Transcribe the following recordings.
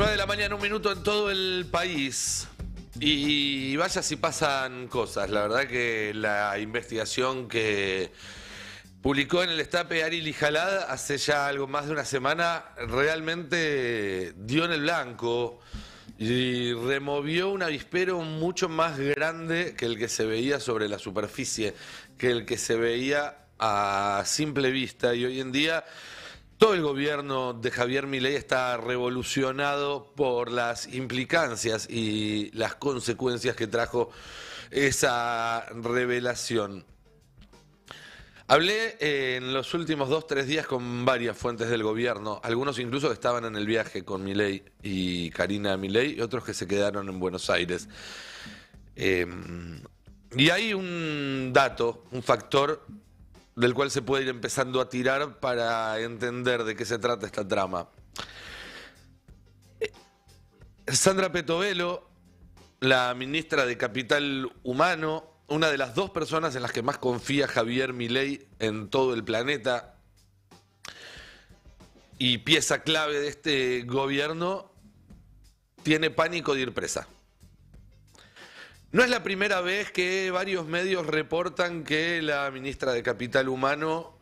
9 de la mañana, 1 minuto en todo el país. Y vaya si pasan cosas. La verdad que la investigación que publicó en el Destape Ari Lijalad hace ya algo más de una semana realmente dio en el blanco y removió un avispero mucho más grande que el que se veía sobre la superficie, que el que se veía a simple vista. Y hoy en día todo el gobierno de Javier Milei está revolucionado por las implicancias y las consecuencias que trajo esa revelación. Hablé en los últimos 2-3 días con varias fuentes del gobierno, algunos incluso que estaban en el viaje con Milei y Karina Milei, y otros que se quedaron en Buenos Aires. Y hay un dato, un factor del cual se puede ir empezando a tirar para entender de qué se trata esta trama. Sandra Petovelo, la ministra de Capital Humano, una de las 2 personas en las que más confía Javier Milei en todo el planeta y pieza clave de este gobierno, tiene pánico de ir presa. No es la primera vez que varios medios reportan que la ministra de Capital Humano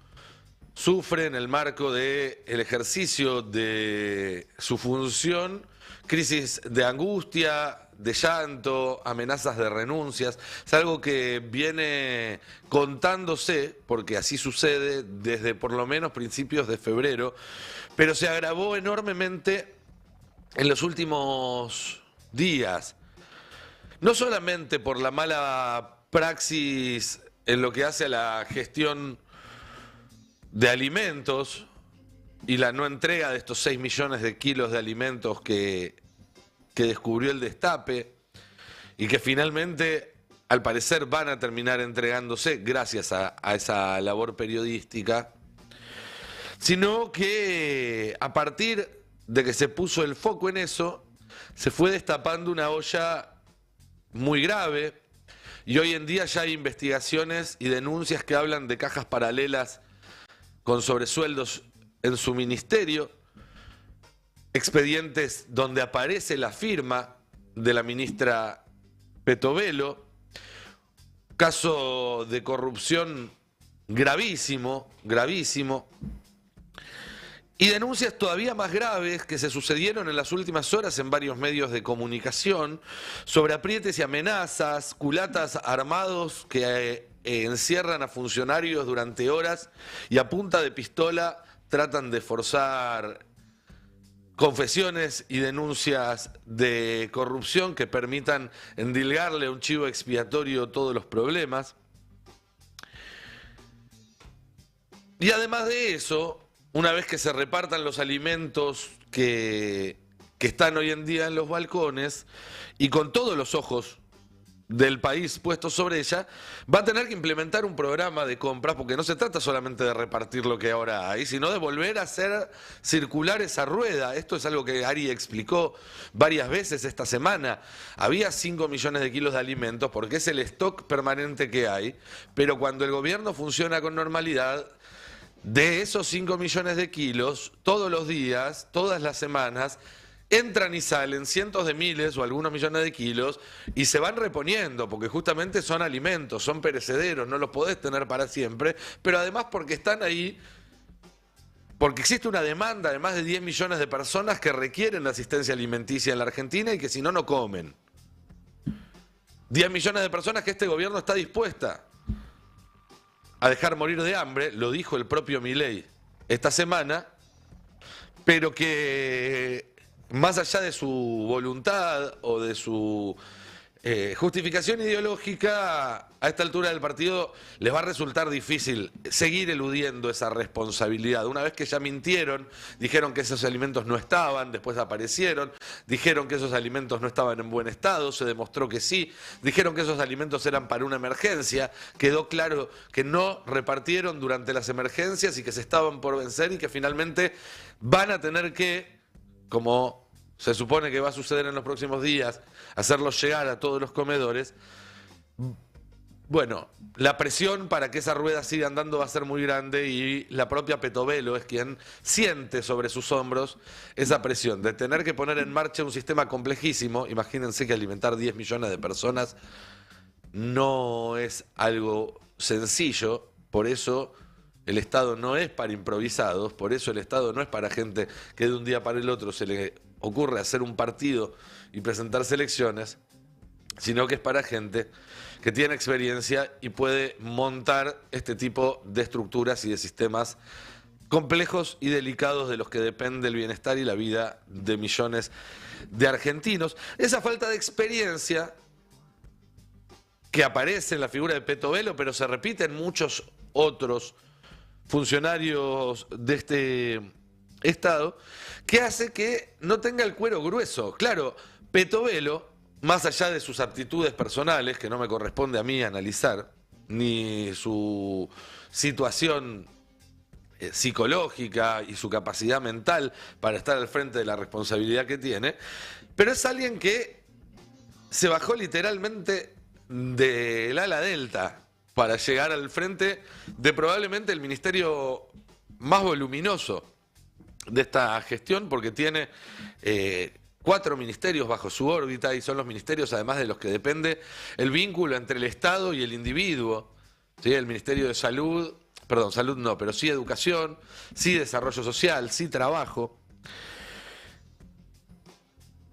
sufre en el marco del ejercicio de su función crisis de angustia, de llanto, amenazas de renuncias. Es algo que viene contándose, porque así sucede desde por lo menos principios de febrero, pero se agravó enormemente en los últimos días. No solamente por la mala praxis en lo que hace a la gestión de alimentos y la no entrega de estos 6 millones de kilos de alimentos que descubrió el Destape y que finalmente, al parecer, van a terminar entregándose gracias a esa labor periodística, sino que a partir de que se puso el foco en eso, se fue destapando una olla muy grave, y hoy en día ya hay investigaciones y denuncias que hablan de cajas paralelas con sobresueldos en su ministerio, expedientes donde aparece la firma de la ministra Petovelo, caso de corrupción gravísimo, gravísimo, y denuncias todavía más graves que se sucedieron en las últimas horas en varios medios de comunicación sobre aprietes y amenazas, culatas armados que encierran a funcionarios durante horas y a punta de pistola tratan de forzar confesiones y denuncias de corrupción que permitan endilgarle a un chivo expiatorio todos los problemas. Y además de eso, una vez que se repartan los alimentos que están hoy en día en los balcones y con todos los ojos del país puestos sobre ella, va a tener que implementar un programa de compras, porque no se trata solamente de repartir lo que ahora hay, sino de volver a hacer circular esa rueda. Esto es algo que Ari explicó varias veces esta semana. Había 5 millones de kilos de alimentos porque es el stock permanente que hay, pero cuando el gobierno funciona con normalidad, de esos 5 millones de kilos, todos los días, todas las semanas, entran y salen cientos de miles o algunos millones de kilos y se van reponiendo, porque justamente son alimentos, son perecederos, no los podés tener para siempre, pero además porque están ahí, porque existe una demanda de más de 10 millones de personas que requieren la asistencia alimenticia en la Argentina y que si no, no comen. 10 millones de personas que este gobierno está dispuesta a dejar morir de hambre, lo dijo el propio Milei esta semana, pero que más allá de su voluntad o de su justificación ideológica, a esta altura del partido les va a resultar difícil seguir eludiendo esa responsabilidad. Una vez que ya mintieron, dijeron que esos alimentos no estaban, después aparecieron, dijeron que esos alimentos no estaban en buen estado, se demostró que sí, dijeron que esos alimentos eran para una emergencia, quedó claro que no repartieron durante las emergencias y que se estaban por vencer y que finalmente van a tener que, como se supone que va a suceder en los próximos días, hacerlos llegar a todos los comedores, Bueno, la presión para que esa rueda siga andando va a ser muy grande y la propia Petovelo es quien siente sobre sus hombros esa presión de tener que poner en marcha un sistema complejísimo. Imagínense que alimentar 10 millones de personas no es algo sencillo, por eso el Estado no es para improvisados, por eso el Estado no es para gente que de un día para el otro se le ocurre hacer un partido y presentarse elecciones, sino que es para gente que tiene experiencia y puede montar este tipo de estructuras y de sistemas complejos y delicados de los que depende el bienestar y la vida de millones de argentinos. Esa falta de experiencia que aparece en la figura de Petovelo, pero se repite en muchos otros funcionarios de este Estado, que hace que no tenga el cuero grueso. Claro, Petovelo, más allá de sus aptitudes personales, que no me corresponde a mí analizar, ni su situación psicológica y su capacidad mental para estar al frente de la responsabilidad que tiene, pero es alguien que se bajó literalmente del ala delta para llegar al frente de probablemente el ministerio más voluminoso de esta gestión, porque tiene 4 ministerios bajo su órbita y son los ministerios además de los que depende el vínculo entre el Estado y el individuo, ¿sí? El Ministerio de Salud, perdón, salud no, pero sí educación, sí desarrollo social, sí trabajo.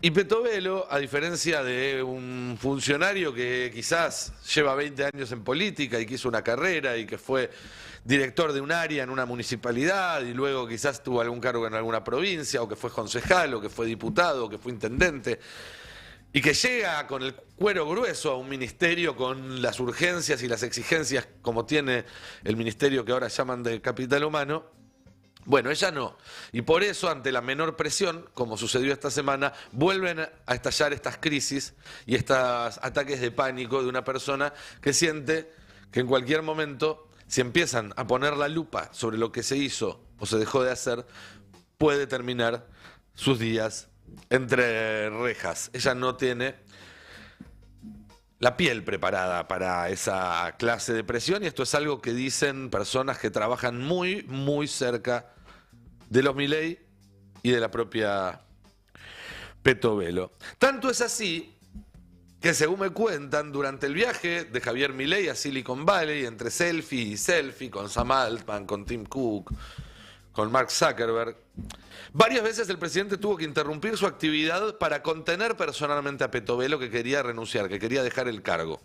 Y Petovelo, a diferencia de un funcionario que quizás lleva 20 años en política y que hizo una carrera y que fue director de un área en una municipalidad y luego quizás tuvo algún cargo en alguna provincia, o que fue concejal, o que fue diputado, o que fue intendente, y que llega con el cuero grueso a un ministerio con las urgencias y las exigencias como tiene el ministerio que ahora llaman de Capital Humano. Bueno, ella no. Y por eso, ante la menor presión, como sucedió esta semana, vuelven a estallar estas crisis y estos ataques de pánico de una persona que siente que en cualquier momento, si empiezan a poner la lupa sobre lo que se hizo o se dejó de hacer, puede terminar sus días entre rejas. Ella no tiene la piel preparada para esa clase de presión, y esto es algo que dicen personas que trabajan muy, muy cerca de los Milei y de la propia Petovelo. Tanto es así que, según me cuentan, durante el viaje de Javier Milei a Silicon Valley, entre selfie y selfie, con Sam Altman, con Tim Cook, con Mark Zuckerberg, varias veces el presidente tuvo que interrumpir su actividad para contener personalmente a Petovelo, que quería renunciar, que quería dejar el cargo.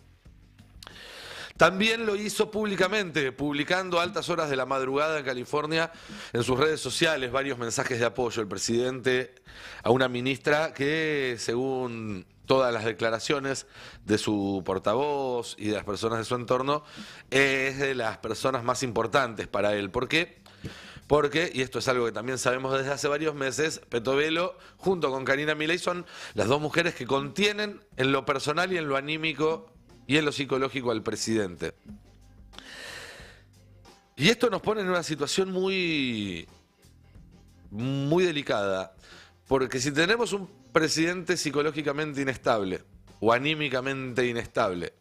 También lo hizo públicamente, publicando a altas horas de la madrugada en California en sus redes sociales varios mensajes de apoyo. El presidente a una ministra que, según todas las declaraciones de su portavoz y de las personas de su entorno, es de las personas más importantes para él. ¿Por qué? Porque, y esto es algo que también sabemos desde hace varios meses, Petovelo junto con Karina Milei son las dos mujeres que contienen en lo personal y en lo anímico y en lo psicológico al presidente. Y esto nos pone en una situación muy, muy delicada, porque si tenemos un presidente psicológicamente inestable o anímicamente inestable,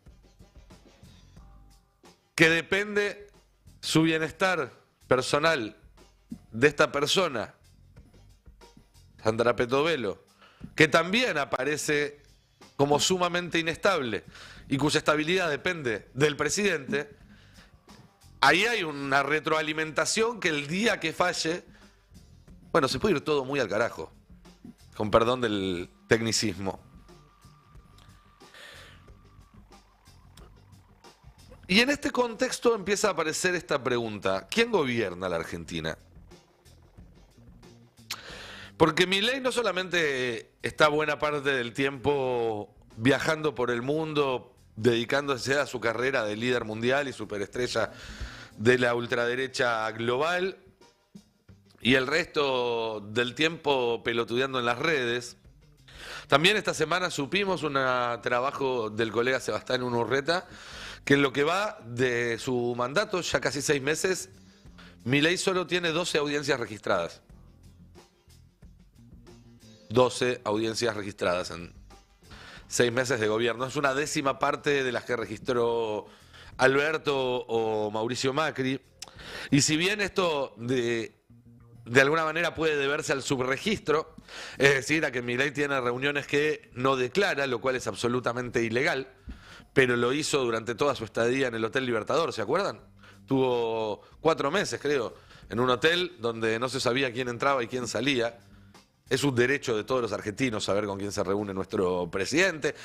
que depende su bienestar personal de esta persona, Sandra Petovelo, que también aparece como sumamente inestable y cuya estabilidad depende del presidente, ahí hay una retroalimentación que el día que falle, bueno, se puede ir todo muy al carajo, con perdón del tecnicismo. Y en este contexto empieza a aparecer esta pregunta: ¿quién gobierna la Argentina? Porque Milei no solamente está buena parte del tiempo viajando por el mundo, dedicándose a su carrera de líder mundial y superestrella de la ultraderecha global, y el resto del tiempo pelotudeando en las redes. También esta semana supimos un trabajo del colega Sebastián Unurreta, que en lo que va de su mandato, ya casi 6 meses, Milei solo tiene 12 audiencias registradas. 12 audiencias registradas en 6 meses de gobierno. Es una décima parte de las que registró Alberto o Mauricio Macri. Y si bien esto de alguna manera puede deberse al subregistro, es decir, a que Milei tiene reuniones que no declara, lo cual es absolutamente ilegal, pero lo hizo durante toda su estadía en el Hotel Libertador, ¿se acuerdan? Tuvo 4 meses, creo, en un hotel donde no se sabía quién entraba y quién salía. Es un derecho de todos los argentinos saber con quién se reúne nuestro presidente,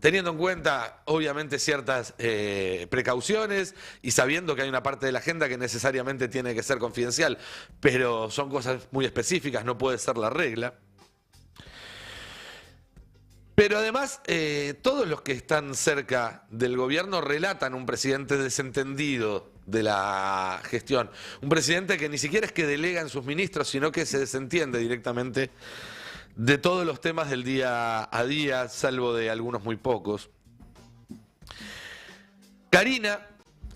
teniendo en cuenta, obviamente, ciertas precauciones y sabiendo que hay una parte de la agenda que necesariamente tiene que ser confidencial, pero son cosas muy específicas, no puede ser la regla. Pero además, todos los que están cerca del gobierno relatan un presidente desentendido de la gestión. Un presidente que ni siquiera es que delega en sus ministros, sino que se desentiende directamente de todos los temas del día a día, salvo de algunos muy pocos. Karina,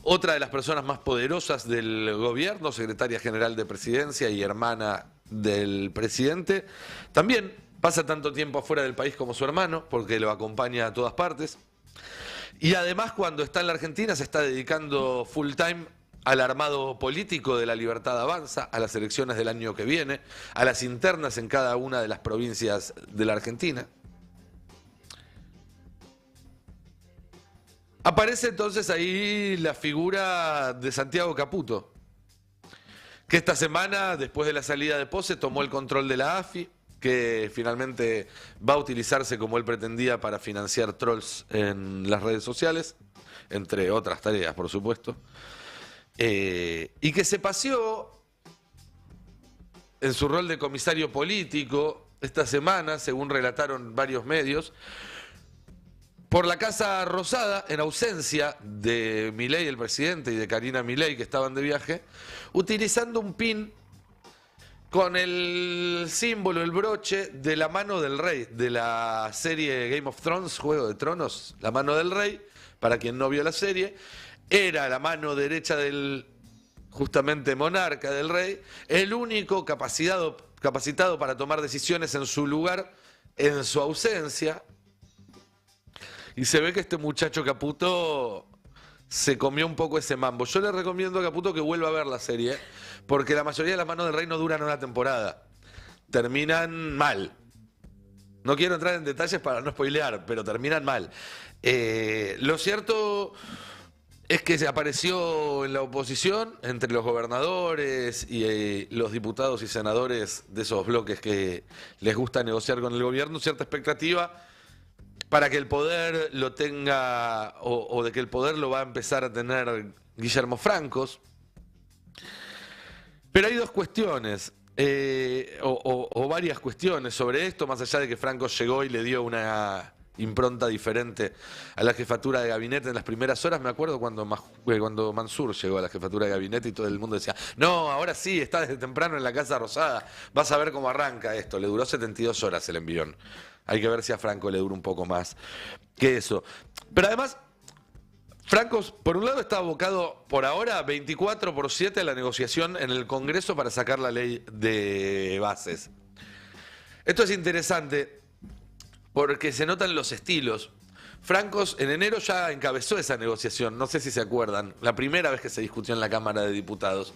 otra de las personas más poderosas del gobierno, secretaria general de Presidencia y hermana del presidente, también pasa tanto tiempo afuera del país como su hermano, porque lo acompaña a todas partes. Y además, cuando está en la Argentina, se está dedicando full time al armado político de La Libertad Avanza, a las elecciones del año que viene, a las internas en cada una de las provincias de la Argentina. Aparece entonces ahí la figura de Santiago Caputo, que esta semana, después de la salida de Pose, tomó el control de la AFI, que finalmente va a utilizarse como él pretendía para financiar trolls en las redes sociales, entre otras tareas, por supuesto, y que se paseó en su rol de comisario político esta semana, según relataron varios medios, por la Casa Rosada, en ausencia de Milei, el presidente, y de Karina Milei, que estaban de viaje, utilizando un pin con el símbolo, el broche de la mano del rey, de la serie Game of Thrones, Juego de Tronos, la mano del rey, para quien no vio la serie, era la mano derecha del justamente monarca del rey, el único capacitado para tomar decisiones en su lugar, en su ausencia. Y se ve que este muchacho Caputo se comió un poco ese mambo. Yo le recomiendo a Caputo que vuelva a ver la serie, porque la mayoría de las manos del rey no duran una temporada. Terminan mal. No quiero entrar en detalles para no spoilear, pero terminan mal. Lo cierto es que se apareció en la oposición, entre los gobernadores y los diputados y senadores de esos bloques que les gusta negociar con el gobierno, cierta expectativa para que el poder lo tenga, o de que el poder lo va a empezar a tener Guillermo Francos. Pero hay dos cuestiones, o varias cuestiones sobre esto, más allá de que Francos llegó y le dio una impronta diferente a la jefatura de gabinete en las primeras horas. Me acuerdo cuando Mansur llegó a la jefatura de gabinete y todo el mundo decía, no, ahora sí, está desde temprano en la Casa Rosada, vas a ver cómo arranca esto. Le duró 72 horas el envión. Hay que ver si a Franco le dura un poco más que eso. Pero además, Francos, por un lado, está abocado por ahora 24/7 a la negociación en el Congreso para sacar la ley de bases. Esto es interesante porque se notan los estilos. Francos en enero ya encabezó esa negociación, no sé si se acuerdan, la primera vez que se discutió en la Cámara de Diputados.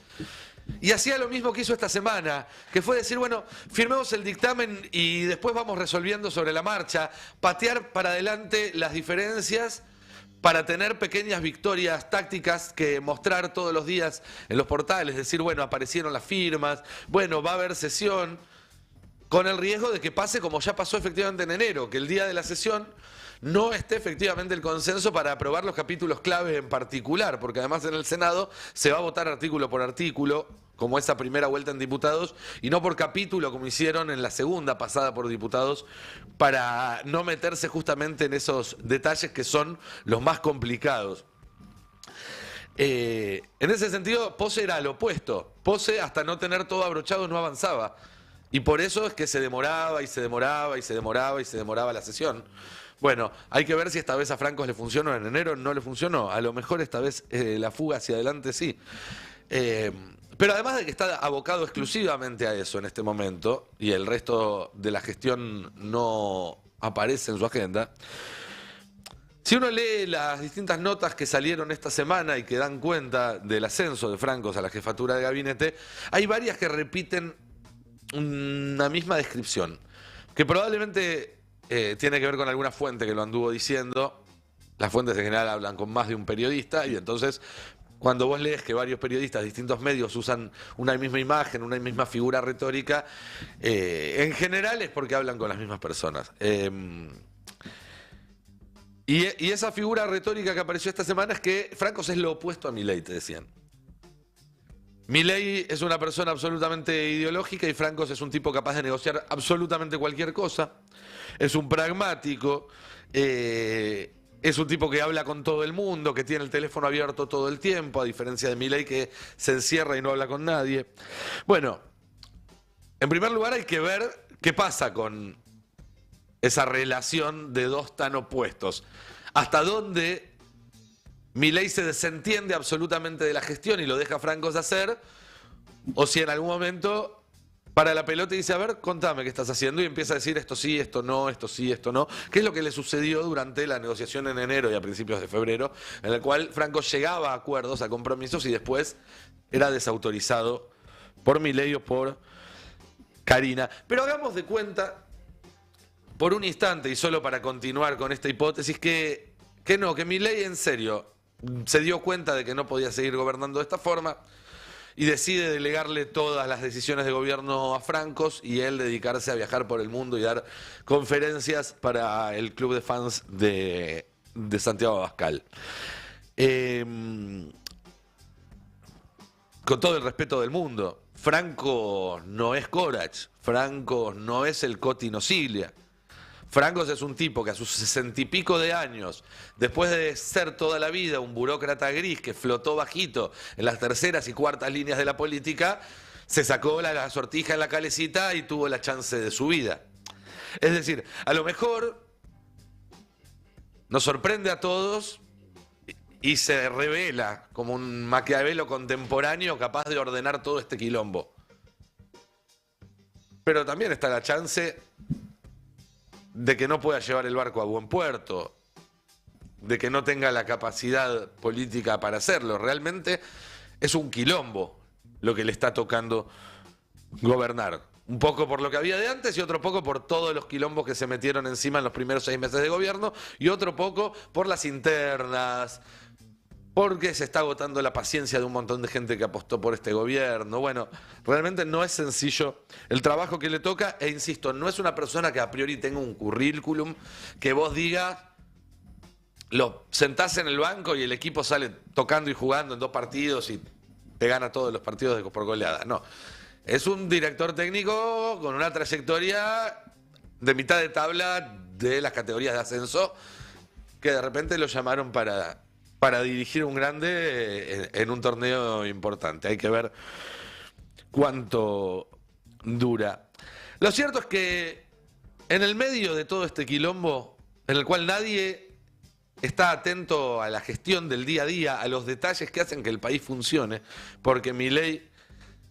Y hacía lo mismo que hizo esta semana, que fue decir, bueno, firmemos el dictamen y después vamos resolviendo sobre la marcha, patear para adelante las diferencias para tener pequeñas victorias tácticas que mostrar todos los días en los portales, decir, bueno, aparecieron las firmas, bueno, va a haber sesión, con el riesgo de que pase como ya pasó efectivamente en enero, que el día de la sesión no esté efectivamente el consenso para aprobar los capítulos clave en particular, porque además en el Senado se va a votar artículo por artículo, como esa primera vuelta en diputados, y no por capítulo como hicieron en la segunda pasada por diputados, para no meterse justamente en esos detalles que son los más complicados. En ese sentido, Pose era lo opuesto. Pose, hasta no tener todo abrochado, no avanzaba. Y por eso es que se demoraba y se demoraba y se demoraba y se demoraba la sesión. Bueno, hay que ver si esta vez a Francos le funcionó. En enero no le funcionó. A lo mejor esta vez la fuga hacia adelante sí. Pero además de que está abocado exclusivamente a eso en este momento, y el resto de la gestión no aparece en su agenda, Si uno lee las distintas notas que salieron esta semana y que dan cuenta del ascenso de Francos a la jefatura de gabinete, hay varias que repiten una misma descripción, que probablemente tiene que ver con alguna fuente que lo anduvo diciendo. Las fuentes en general hablan con más de un periodista y entonces cuando vos lees que varios periodistas de distintos medios usan una misma imagen, una misma figura retórica, en general es porque hablan con las mismas personas. Y esa figura retórica que apareció esta semana es que Francos es lo opuesto a Milei, te decían. Milei es una persona absolutamente ideológica y Francos es un tipo capaz de negociar absolutamente cualquier cosa. Es un pragmático, es un tipo que habla con todo el mundo, que tiene el teléfono abierto todo el tiempo, a diferencia de Milei que se encierra y no habla con nadie. Bueno, en primer lugar hay que ver qué pasa con esa relación de dos tan opuestos. Hasta dónde Milei se desentiende absolutamente de la gestión y lo deja a Francos hacer, o si en algún momento para la pelota y dice, a ver, contame qué estás haciendo, y empieza a decir esto sí, esto no, esto sí, esto no, que es lo que le sucedió durante la negociación en enero y a principios de febrero, en la cual Francos llegaba a acuerdos, a compromisos y después era desautorizado por Milei o por Karina. Pero hagamos de cuenta, por un instante y solo para continuar con esta hipótesis, que Milei en serio se dio cuenta de que no podía seguir gobernando de esta forma y decide delegarle todas las decisiones de gobierno a Francos y él dedicarse a viajar por el mundo y dar conferencias para el club de fans de Santiago Abascal. Con todo el respeto del mundo, Francos no es Corach, Francos no es el Coti Nocilia. Francos es un tipo que a sus 60 y pico de años, después de ser toda la vida un burócrata gris que flotó bajito en las terceras y cuartas líneas de la política, se sacó la sortija en la calecita y tuvo la chance de su vida. Es decir, a lo mejor nos sorprende a todos y se revela como un Maquiavelo contemporáneo capaz de ordenar todo este quilombo. Pero también está la chance de que no pueda llevar el barco a buen puerto, de que no tenga la capacidad política para hacerlo. Realmente es un quilombo lo que le está tocando gobernar. Un poco por lo que había de antes y otro poco por todos los quilombos que se metieron encima en los primeros 6 meses de gobierno y otro poco por las internas, porque se está agotando la paciencia de un montón de gente que apostó por este gobierno. Bueno, realmente no es sencillo el trabajo que le toca e insisto, no es una persona que a priori tenga un currículum que vos digas, lo sentás en el banco y el equipo sale tocando y jugando en 2 partidos y te gana todos los partidos por goleada. No, es un director técnico con una trayectoria de mitad de tabla de las categorías de ascenso que de repente lo llamaron para dirigir un grande en un torneo importante. Hay que ver cuánto dura. Lo cierto es que en el medio de todo este quilombo, en el cual nadie está atento a la gestión del día a día, a los detalles que hacen que el país funcione, porque Milei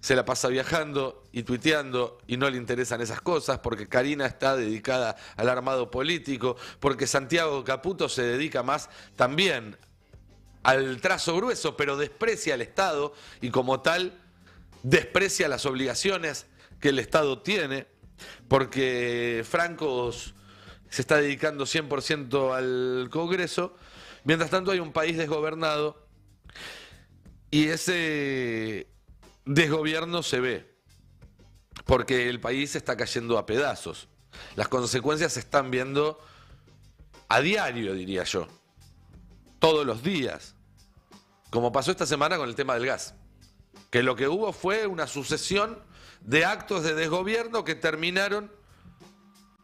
se la pasa viajando y tuiteando y no le interesan esas cosas, porque Karina está dedicada al armado político, porque Santiago Caputo se dedica más también al trazo grueso, pero desprecia al Estado y como tal desprecia las obligaciones que el Estado tiene, porque Francos se está dedicando 100% al Congreso, mientras tanto hay un país desgobernado y ese desgobierno se ve, porque el país está cayendo a pedazos. Las consecuencias se están viendo a diario, diría yo. Todos los días, como pasó esta semana con el tema del gas, que lo que hubo fue una sucesión de actos de desgobierno que terminaron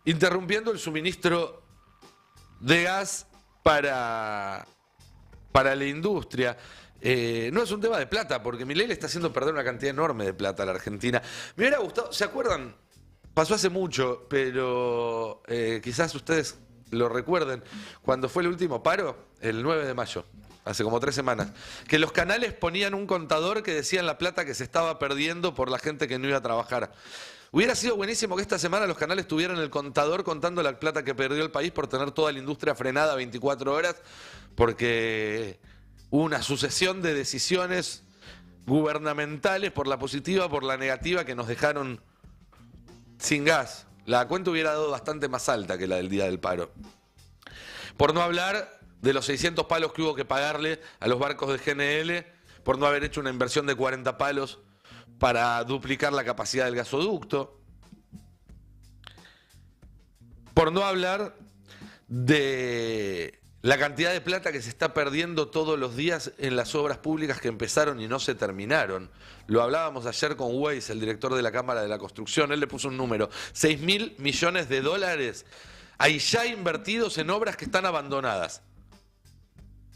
interrumpiendo el suministro de gas para la industria. No es un tema de plata, porque Milei le está haciendo perder una cantidad enorme de plata a la Argentina. Me hubiera gustado, ¿se acuerdan? Pasó hace mucho, pero quizás ustedes lo recuerden, cuando fue el último paro, el 9 de mayo, hace como 3 semanas, que los canales ponían un contador que decía la plata que se estaba perdiendo por la gente que no iba a trabajar. Hubiera sido buenísimo que esta semana los canales tuvieran el contador contando la plata que perdió el país por tener toda la industria frenada 24 horas, porque hubo una sucesión de decisiones gubernamentales, por la positiva, por la negativa, que nos dejaron sin gas. La cuenta hubiera dado bastante más alta que la del día del paro. Por no hablar de los 600 palos que hubo que pagarle a los barcos de GNL, por no haber hecho una inversión de 40 palos para duplicar la capacidad del gasoducto. Por no hablar de la cantidad de plata que se está perdiendo todos los días en las obras públicas que empezaron y no se terminaron. Lo hablábamos ayer con Weiss, el director de la Cámara de la Construcción. Él le puso un número: 6.000 millones de dólares hay ya invertidos en obras que están abandonadas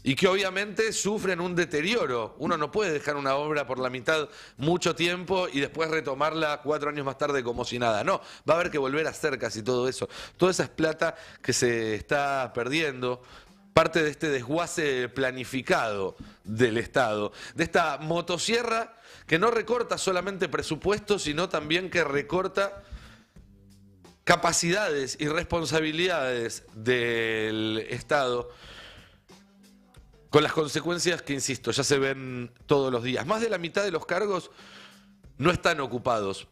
y que obviamente sufren un deterioro. Uno no puede dejar una obra por la mitad mucho tiempo y después retomarla 4 años más tarde como si nada. No, va a haber que volver a hacer casi todo eso. Toda esa es plata que se está perdiendo, parte de este desguace planificado del Estado, de esta motosierra que no recorta solamente presupuestos, sino también que recorta capacidades y responsabilidades del Estado, con las consecuencias que, insisto, ya se ven todos los días. Más de la mitad de los cargos no están ocupados.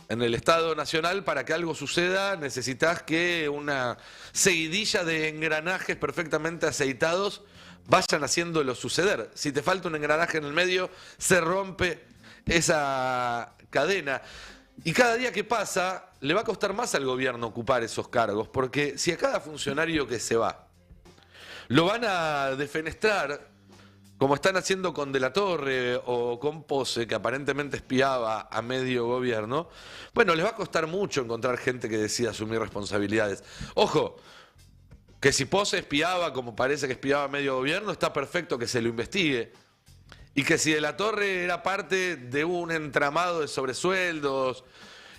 En el Estado Nacional, para que algo suceda, necesitas que una seguidilla de engranajes perfectamente aceitados vayan haciéndolo suceder. Si te falta un engranaje en el medio, se rompe esa cadena. Y cada día que pasa, le va a costar más al gobierno ocupar esos cargos, porque si a cada funcionario que se va lo van a defenestrar, como están haciendo con De la Torre o con Pose, que aparentemente espiaba a medio gobierno, bueno, les va a costar mucho encontrar gente que decida asumir responsabilidades. Ojo, que si Pose espiaba, como parece que espiaba a medio gobierno, está perfecto que se lo investigue. Y que si De la Torre era parte de un entramado de sobresueldos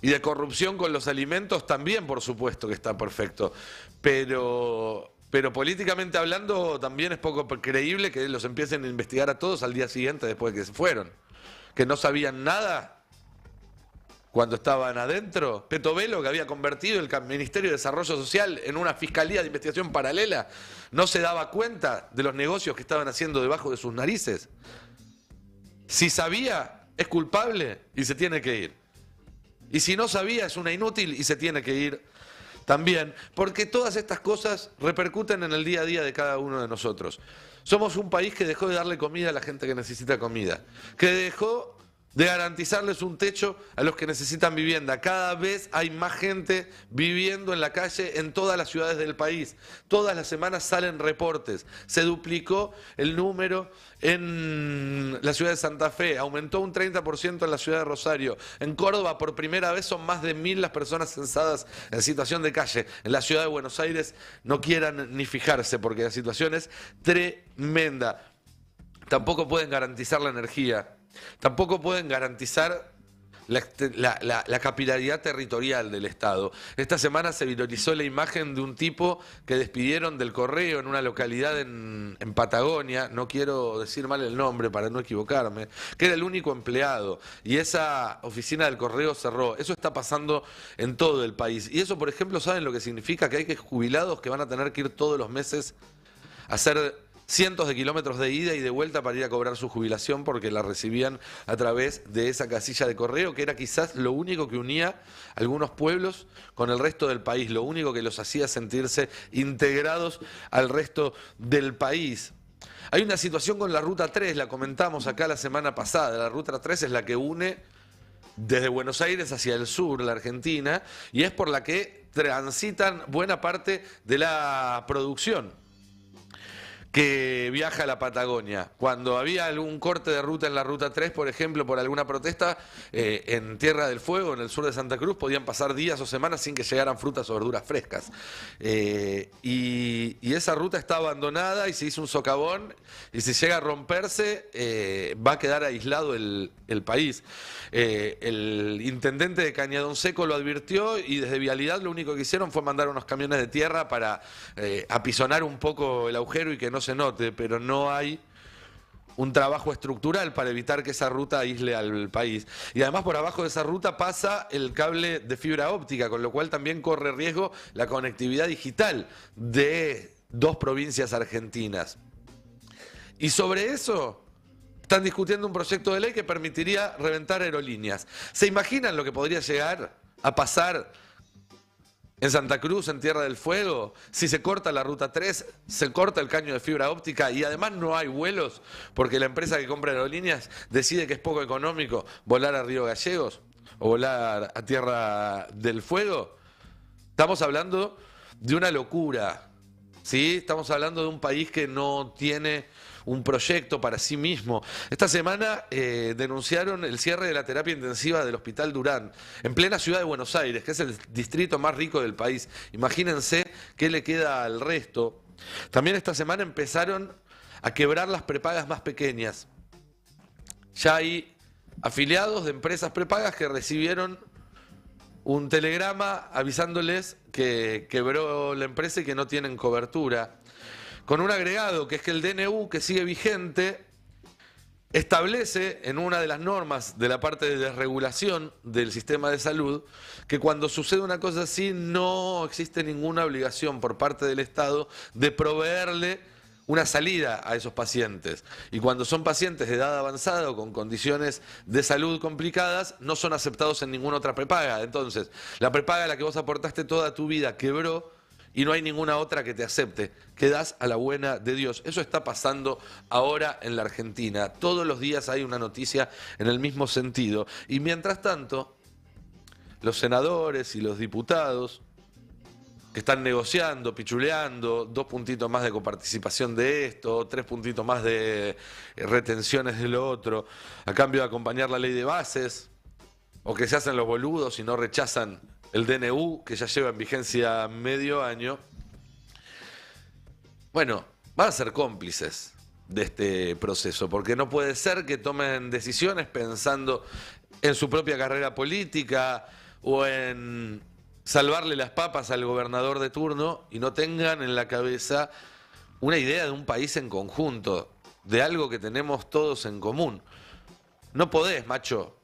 y de corrupción con los alimentos, también por supuesto que está perfecto. Pero políticamente hablando, también es poco creíble que los empiecen a investigar a todos al día siguiente después de que se fueron. Que no sabían nada cuando estaban adentro. Petovelo, que había convertido el Ministerio de Desarrollo Social en una fiscalía de investigación paralela, no se daba cuenta de los negocios que estaban haciendo debajo de sus narices. Si sabía, es culpable y se tiene que ir. Y si no sabía, es una inútil y se tiene que ir también, porque todas estas cosas repercuten en el día a día de cada uno de nosotros. Somos un país que dejó de darle comida a la gente que necesita comida, que dejó de garantizarles un techo a los que necesitan vivienda. Cada vez hay más gente viviendo en la calle en todas las ciudades del país. Todas las semanas salen reportes. Se duplicó el número en la ciudad de Santa Fe, aumentó un 30% en la ciudad de Rosario. En Córdoba, por primera vez, son más de 1.000 las personas censadas en situación de calle. En la ciudad de Buenos Aires no quieran ni fijarse porque la situación es tremenda. Tampoco pueden garantizar la energía. Tampoco pueden garantizar la capilaridad territorial del Estado. Esta semana se viralizó la imagen de un tipo que despidieron del correo en una localidad en Patagonia, no quiero decir mal el nombre para no equivocarme, que era el único empleado y esa oficina del correo cerró. Eso está pasando en todo el país. Y eso, por ejemplo, ¿saben lo que significa? Que hay jubilados que van a tener que ir todos los meses a hacer cientos de kilómetros de ida y de vuelta para ir a cobrar su jubilación porque la recibían a través de esa casilla de correo, que era quizás lo único que unía algunos pueblos con el resto del país, lo único que los hacía sentirse integrados al resto del país. Hay una situación con la Ruta 3, la comentamos acá la semana pasada. La Ruta 3 es la que une desde Buenos Aires hacia el sur, la Argentina, y es por la que transitan buena parte de la producción que viaja a la Patagonia. Cuando había algún corte de ruta en la Ruta 3, por ejemplo, por alguna protesta, en Tierra del Fuego, en el sur de Santa Cruz, podían pasar días o semanas sin que llegaran frutas o verduras frescas. Y esa ruta está abandonada y se hizo un socavón, y si llega a romperse, va a quedar aislado el país. El intendente de Cañadón Seco lo advirtió y desde Vialidad lo único que hicieron fue mandar unos camiones de tierra para apisonar un poco el agujero y que no se note, pero no hay un trabajo estructural para evitar que esa ruta aísle al país. Y además por abajo de esa ruta pasa el cable de fibra óptica, con lo cual también corre riesgo la conectividad digital de dos provincias argentinas. Y sobre eso están discutiendo un proyecto de ley que permitiría reventar aerolíneas. ¿Se imaginan lo que podría llegar a pasar en Santa Cruz, en Tierra del Fuego, si se corta la ruta 3, se corta el caño de fibra óptica y además no hay vuelos porque la empresa que compra aerolíneas decide que es poco económico volar a Río Gallegos o volar a Tierra del Fuego? Estamos hablando de una locura, ¿sí? Estamos hablando de un país que no tiene un proyecto para sí mismo. Esta semana denunciaron el cierre de la terapia intensiva del Hospital Durán, en plena ciudad de Buenos Aires, que es el distrito más rico del país. Imagínense qué le queda al resto. También esta semana empezaron a quebrar las prepagas más pequeñas. Ya hay afiliados de empresas prepagas que recibieron un telegrama avisándoles que quebró la empresa y que no tienen cobertura. Con un agregado, que es que el DNU, que sigue vigente, establece en una de las normas de la parte de desregulación del sistema de salud que cuando sucede una cosa así no existe ninguna obligación por parte del Estado de proveerle una salida a esos pacientes. Y cuando son pacientes de edad avanzada o con condiciones de salud complicadas, no son aceptados en ninguna otra prepaga. Entonces, la prepaga a la que vos aportaste toda tu vida quebró y no hay ninguna otra que te acepte. Quedás a la buena de Dios. Eso está pasando ahora en la Argentina. Todos los días hay una noticia en el mismo sentido. Y mientras tanto, los senadores y los diputados que están negociando, pichuleando, 2 puntitos más de coparticipación de esto, 3 puntitos más de retenciones de lo otro, a cambio de acompañar la ley de bases, o que se hacen los boludos y no rechazan el DNU, que ya lleva en vigencia medio año. Bueno, van a ser cómplices de este proceso, porque no puede ser que tomen decisiones pensando en su propia carrera política o en salvarle las papas al gobernador de turno y no tengan en la cabeza una idea de un país en conjunto, de algo que tenemos todos en común. No podés, macho,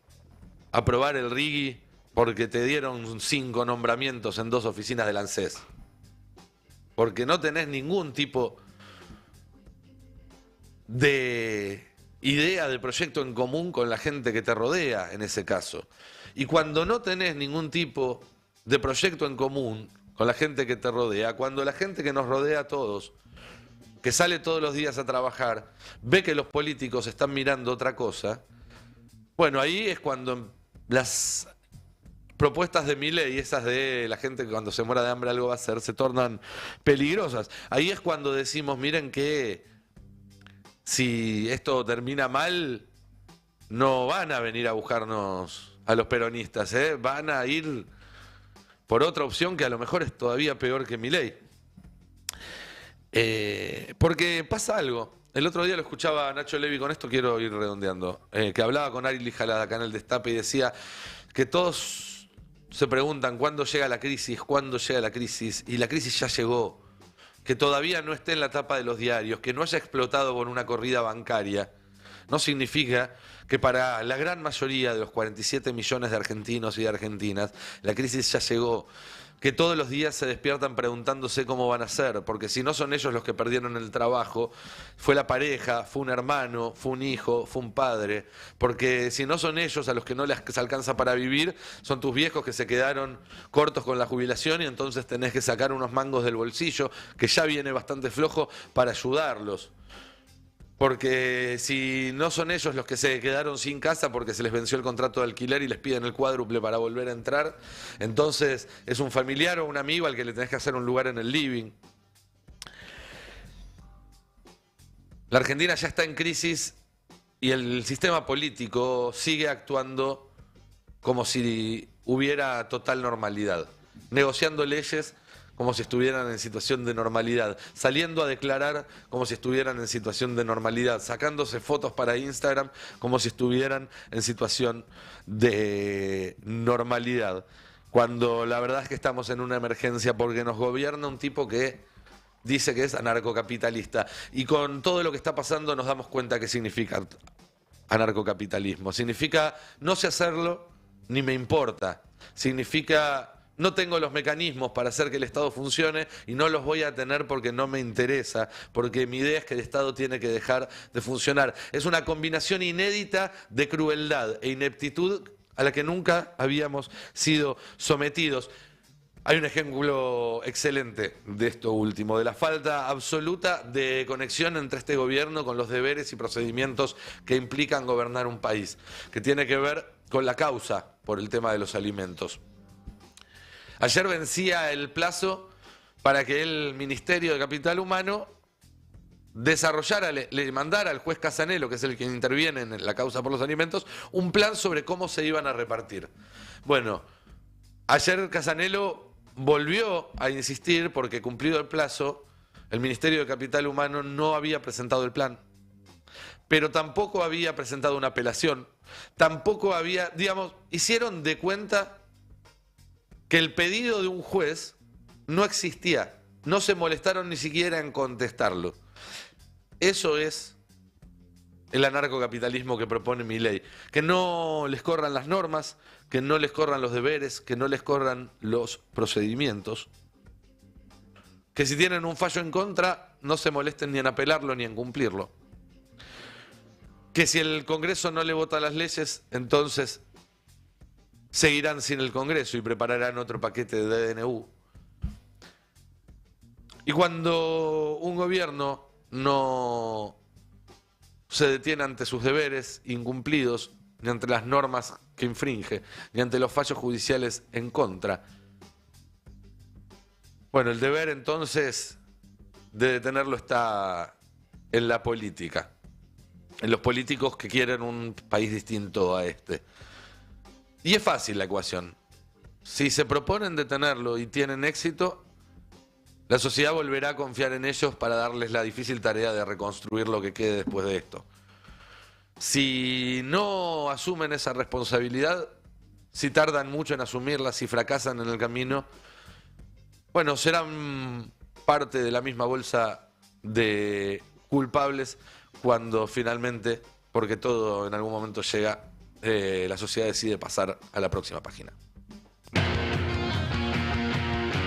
aprobar el RIGI porque te dieron 5 nombramientos en 2 oficinas del ANSES. Porque no tenés ningún tipo de idea de proyecto en común con la gente que te rodea en ese caso. Y cuando no tenés ningún tipo de proyecto en común con la gente que te rodea, cuando la gente que nos rodea a todos, que sale todos los días a trabajar, ve que los políticos están mirando otra cosa, bueno, ahí es cuando las propuestas de Milei, esas de la gente que cuando se muera de hambre algo va a hacer, se tornan peligrosas. Ahí es cuando decimos, miren que si esto termina mal, no van a venir a buscarnos a los peronistas, ¿eh? Van a ir por otra opción que a lo mejor es todavía peor que Milei. Porque pasa algo. El otro día lo escuchaba a Nacho Levi, con esto quiero ir redondeando, que hablaba con Ari Lijalada acá en el Destape y decía que todos se preguntan cuándo llega la crisis, y la crisis ya llegó, que todavía no esté en la tapa de los diarios, que no haya explotado por una corrida bancaria, no significa que para la gran mayoría de los 47 millones de argentinos y de argentinas, la crisis ya llegó, que todos los días se despiertan preguntándose cómo van a ser, porque si no son ellos los que perdieron el trabajo, fue la pareja, fue un hermano, fue un hijo, fue un padre, porque si no son ellos a los que no les alcanza para vivir, son tus viejos que se quedaron cortos con la jubilación y entonces tenés que sacar unos mangos del bolsillo, que ya viene bastante flojo, para ayudarlos. Porque si no son ellos los que se quedaron sin casa porque se les venció el contrato de alquiler y les piden el cuádruple para volver a entrar, entonces es un familiar o un amigo al que le tenés que hacer un lugar en el living. La Argentina ya está en crisis y el sistema político sigue actuando como si hubiera total normalidad, negociando leyes como si estuvieran en situación de normalidad, saliendo a declarar como si estuvieran en situación de normalidad, sacándose fotos para Instagram como si estuvieran en situación de normalidad, cuando la verdad es que estamos en una emergencia porque nos gobierna un tipo que dice que es anarcocapitalista. Y con todo lo que está pasando nos damos cuenta qué significa anarcocapitalismo. Significa no sé hacerlo ni me importa. Significa no tengo los mecanismos para hacer que el Estado funcione y no los voy a tener porque no me interesa, porque mi idea es que el Estado tiene que dejar de funcionar. Es una combinación inédita de crueldad e ineptitud a la que nunca habíamos sido sometidos. Hay un ejemplo excelente de esto último, de la falta absoluta de conexión entre este gobierno con los deberes y procedimientos que implican gobernar un país, que tiene que ver con la causa por el tema de los alimentos. Ayer vencía el plazo para que el Ministerio de Capital Humano desarrollara, le mandara al juez Casanelo, que es el que interviene en la causa por los alimentos, un plan sobre cómo se iban a repartir. Bueno, ayer Casanelo volvió a insistir porque cumplido el plazo, el Ministerio de Capital Humano no había presentado el plan, pero tampoco había presentado una apelación, tampoco había, digamos, hicieron de cuenta que el pedido de un juez no existía, no se molestaron ni siquiera en contestarlo. Eso es el anarcocapitalismo que propone Milei, que no les corran las normas, que no les corran los deberes, que no les corran los procedimientos, que si tienen un fallo en contra no se molesten ni en apelarlo ni en cumplirlo, que si el Congreso no le vota las leyes, entonces seguirán sin el Congreso y prepararán otro paquete de DNU. Y cuando un gobierno no se detiene ante sus deberes incumplidos, ni ante las normas que infringe, ni ante los fallos judiciales en contra. Bueno, el deber entonces de detenerlo está en la política, en los políticos que quieren un país distinto a este. Y es fácil la ecuación. Si se proponen detenerlo y tienen éxito, la sociedad volverá a confiar en ellos para darles la difícil tarea de reconstruir lo que quede después de esto. Si no asumen esa responsabilidad, si tardan mucho en asumirla, si fracasan en el camino, bueno, serán parte de la misma bolsa de culpables cuando finalmente, porque todo en algún momento llega, la sociedad decide pasar a la próxima página.